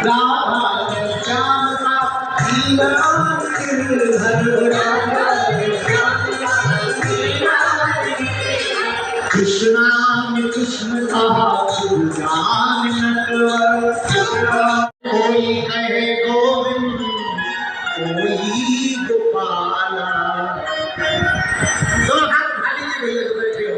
राधा ने श्याम का कृष्णा ने कृष्ण कहा जान नटवर। कोई कहे गोविंद कोई गोपाला। दोनों हाथ खाली से भैया जो बैठे हो।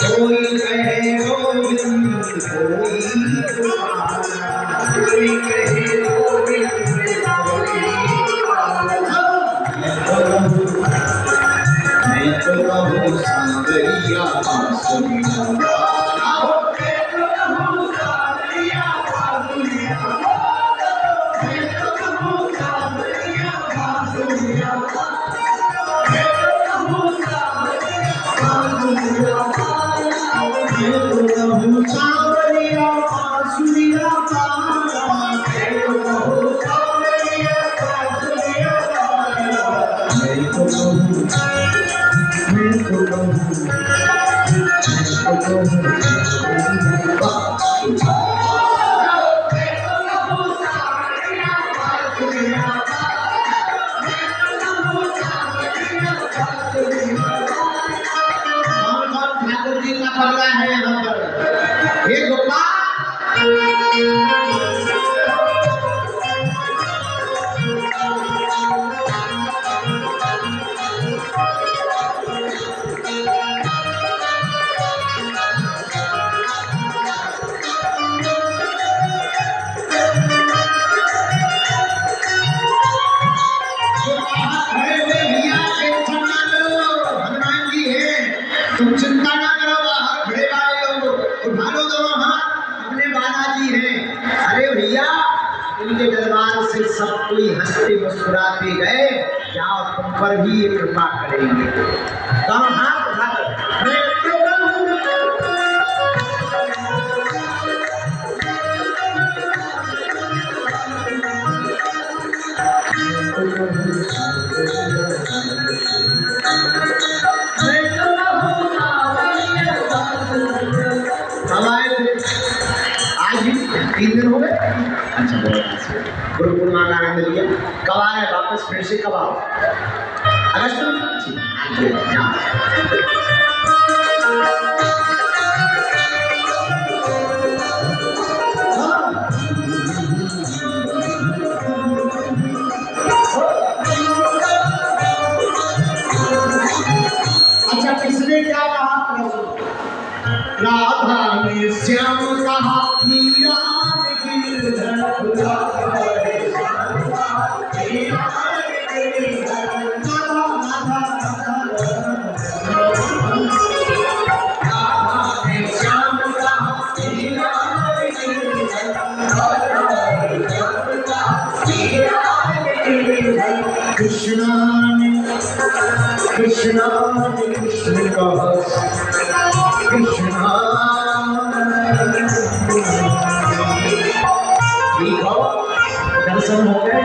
कोई कहे गोविंद कोई गोपाला। कोई कहे गोविंद कोई गोपाला। मैं तो कहूँ सांवरिया बांसुरिया वाला। मैं तो कहूँ सांवरिया बांसुरिया वाला। मैं तो कहूँ सांवरिया बांसुरिया वाला। मैं तो कहूँ सांवरिया बांसुरिया वाला। तुम चिंता ना करो, बाहर खड़े वाले हो, उठा लो दोनों हाथ, अपने बालाजी हैं। अरे भैया इनके दरबार से सब कोई हंसते मुस्कुराते गए, जाओ तुम पर भी ये कृपा करेंगे। दोनों हाथ उठा लो। आज ही 3 दिन हो गए। अच्छा गुरु पूर्णिमा का आनंद लिया। कब आ रहे वापस? फिर से कब आओ? अगस्त में? अच्छा किसने क्या कहा? राधा ने श्याम कहा मीरा ने गिरधर खुदा। कृष्णा ने कृष्ण कहा कृष्णा। ठीक हो, दर्शन हो गए,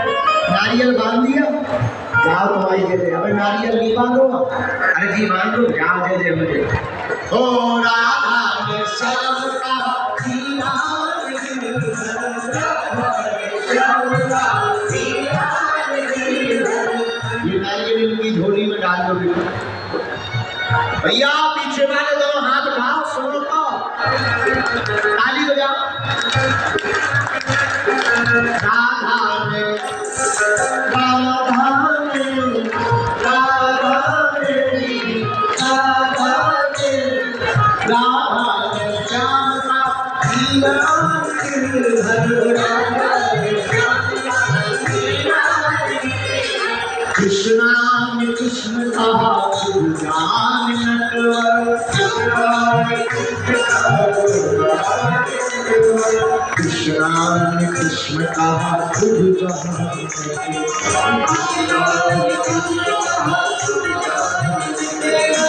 नारियल बांध दिया, जाओ तुम्हारी जय। अबे नारियल नहीं बांधोगा? अरे जी बांध दो, जाओ जय जय मुझे। हो राधा ने श्याम कहा ये नारियल इनकी झोली में डाल दो भैया। पीछे वाले दोनों हाथ उठाओ, सुनो तो, ताली बजाओ। राधा ने कृष्णा ने कृष्ण कहा जान नटवर। कृष्णा ने कृष्ण कहा खुद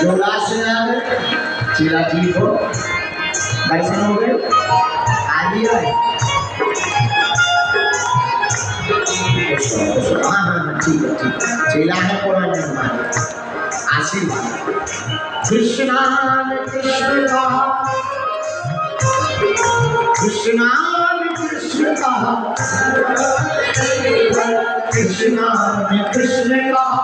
जोड़ा से चीला ठीक हो दर्शन हो गए आदि है हाँ ठीक है चीला है पुराने आशीर्वाद कृष्णा ने कृष्ण कहा कृष्णा ने कृष्ण कहा कृष्णा ने कृष्ण कहा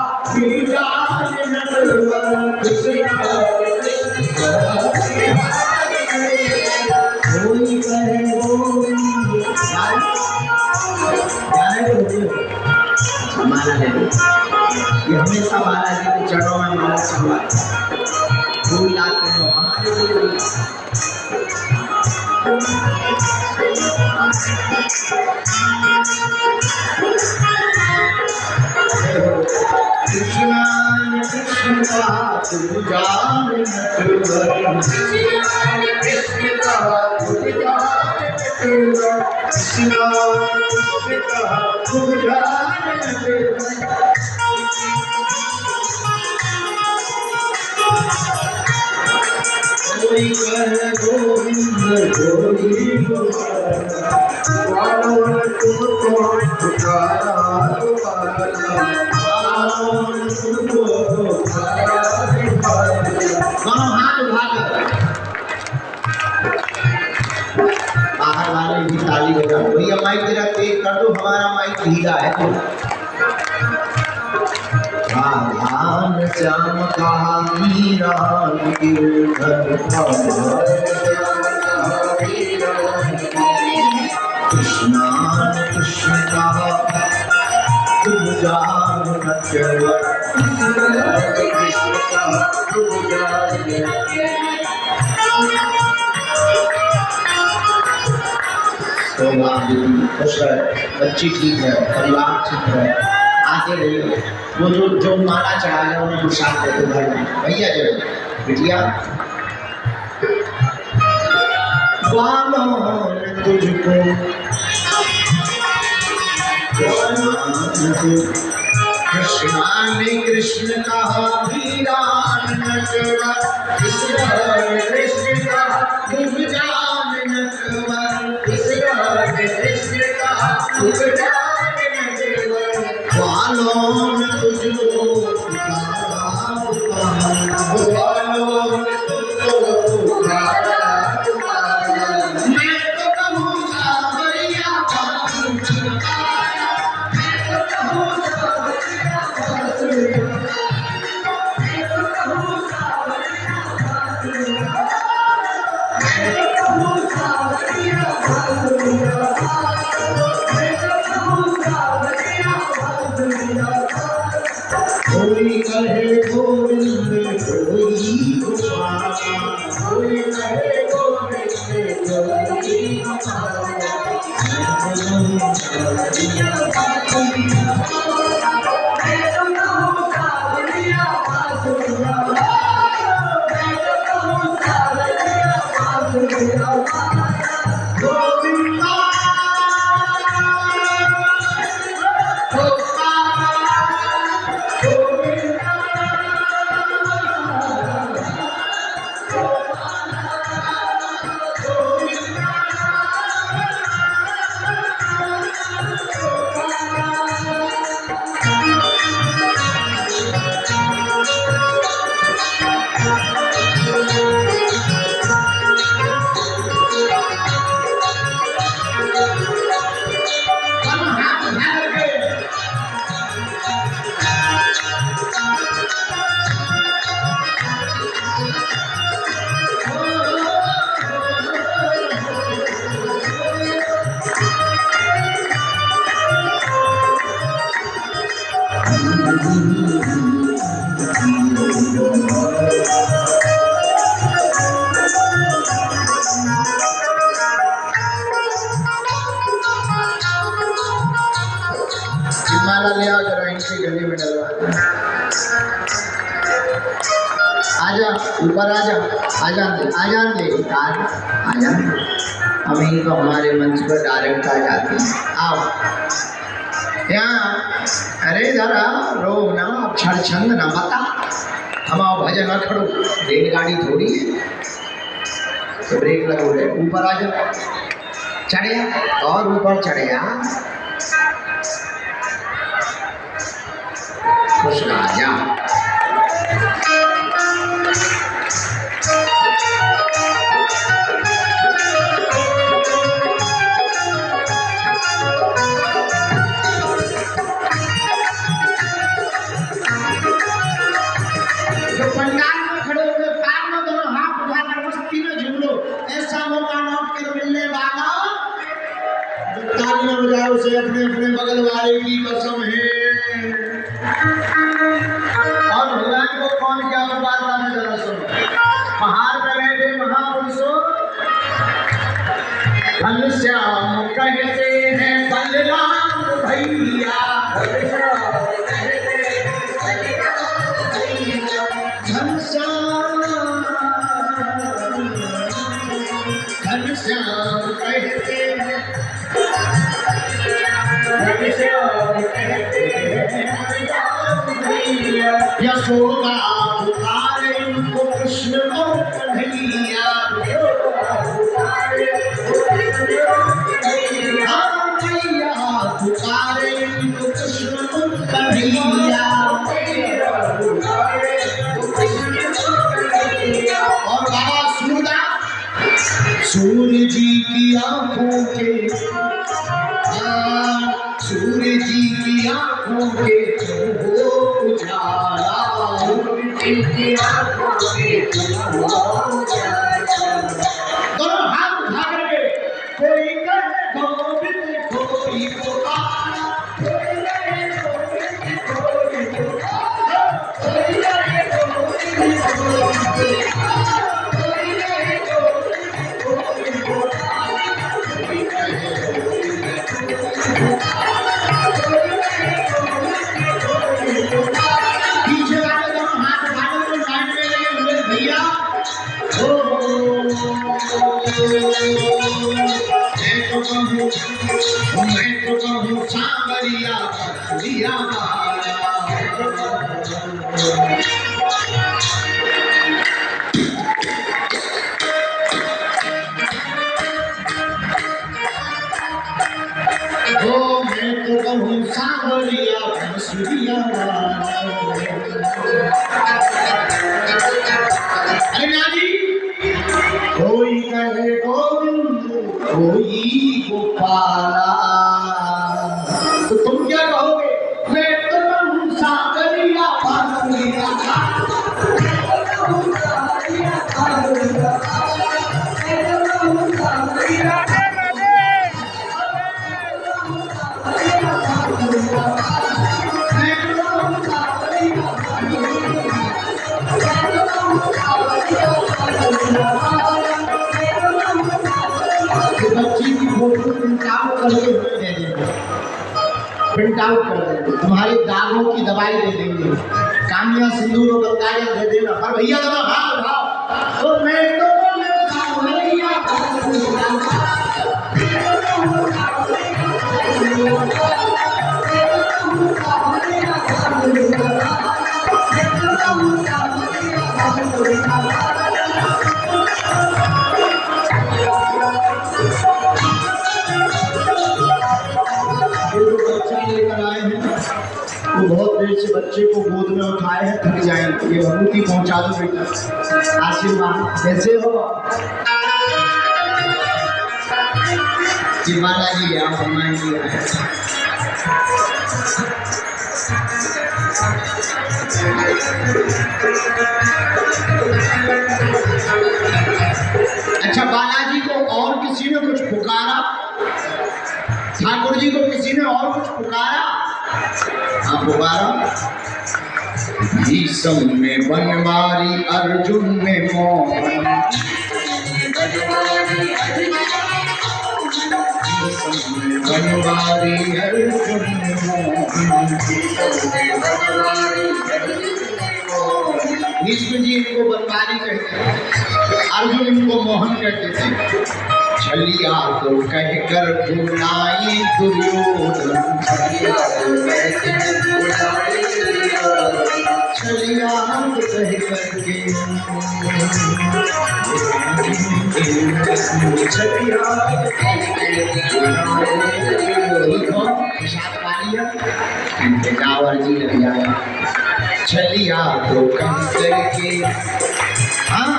कोई करे माला ले ये हमेशा बालाजी के चरणों में माला चढ़वा फूल लाते हो हमारे लिए कृष्णा कृष्ण का तुम जान कृष्ण का तुम जान कृष्ण का तुम जान कोई कहे गोविंद गोविंद वालों तुमको पुकारा बाहर वाले भी ताली बजाओ भैया माइक जरा तेज कर दो हमारा माइक ढीला है तो राम श्याम कहा मीरा कृष्णा कृष्ण कहा तुम जान कृष्ण कहा तुम बच्ची ठीक है परिवार ठीक है आगे रहिए वो जो माला चढ़ा है उन्हें प्रसाद देते भाई भैया जब बिटिया तुझको कृष्णा ने कृष्ण कहा वीरान नटवर कृष्ण कृष्ण कहा तुम जान नटवर कृष्ण कहा तुम जान नटवर वालों ने तुझको वालों ने तुझको पुकारा मैं तो कहूँ सावरिया कोई कहे गोविंद कोई गोपाला कोई कहे गोविंद कोई माला ले आओ जरा इनके गले में डलवा आजा ऊपर आजा, आजा दे आजा। अमीन तो हमारे मंच पर डायरेक्ट आ जाते हैं। आओ यहाँ, अरे जरा रो ना, क्षण छंद ना बता, हम आओ भजन न खड़ो, रेलगाड़ी थोड़ी है तो ब्रेक लगो रे। ऊपर आ जा, चढ़िया और ऊपर चढ़िया, खुश आ जा। उसे अपने अपने बगल वाले की कसम है। और भगवान को कौन क्या पुकारता है जरा सुनो। पहाड़ पर बैठे महापुरुषों घनश्याम कहते हैं बलराम भैया, घनश्याम कहते हैं यशोदा पुकारे उनको कृष्ण और कन्हैया, मैया पुकारे उनको कृष्ण और कन्हैया। और बाबा सूर्य जी की आंखों के, सूर्य जी की आंखों के तुम हो उजाला, दोनों हाथ उठा करके कोई कहे गोविंद कोई पुकारा, कोई कहे गोविंद कोई पुकारा, कोई कहे गोविंद कोई पुकारा, कोई कहे गोविंद कोई पुकारा, कोई कहे पीछे वाले दोनों हाथ उठाने को साइड में लगे हुए भैया। मैं तो कहूँ सांवरिया लिया मैं तो कहूँ सांवरिया बंसुरिया। अरे नाजी, कोई कहे गोविंद कोई गोपाला, तो तुम क्या कहोगे? मैं तो कहूँ सांवरिया बंसुरिया। बच्ची की फोटो प्रिंट आउट करके दे देंगे, प्रिंट आउट कर देंगे, तुम्हारे दागों की दवाई दे देंगे, कामिया सिंदूर और गंगाजल दे देना। और भैया दोनों हाथ उठाओ। तो मैं तो लेकर आए हैं, वो बहुत देर से बच्चे को गोद में उठाए हैं, थक जाएंगे, ये भभूति पहुंचा दो बेटा, आशीर्वाद। कैसे हो जी बालाजी? आप फरमाइए। अच्छा, बालाजी को और किसी ने कुछ पुकारा? ठाकुर जी को किसी ने और कुछ पुकारा? हाँ पुकारा। भीष्म में बनवारी, अर्जुन में मोहन, बनवारी अर्जुन में मोहन, भीष्म जी इनको बनवारी कहते थे, अर्जुन इनको मोहन कहते थे। छलिया तो कहकर बुलाए दुर्योधन, छलिया तो कहकर बुलाए दुर्योधन, छलिया तो कहकर के छलिया जावर जी लग जाए। छलिया तो कहकर के, हाँ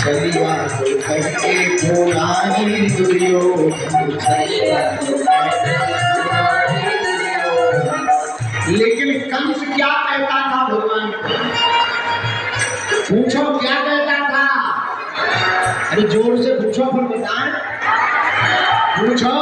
छलिया तो कहके बुलाए दुर्योधन, छलिया तो लेकिन कंस क्या कहता था भगवान को? पूछो क्या कहता था? अरे जोर से पूछो फिर बताएं। पूछो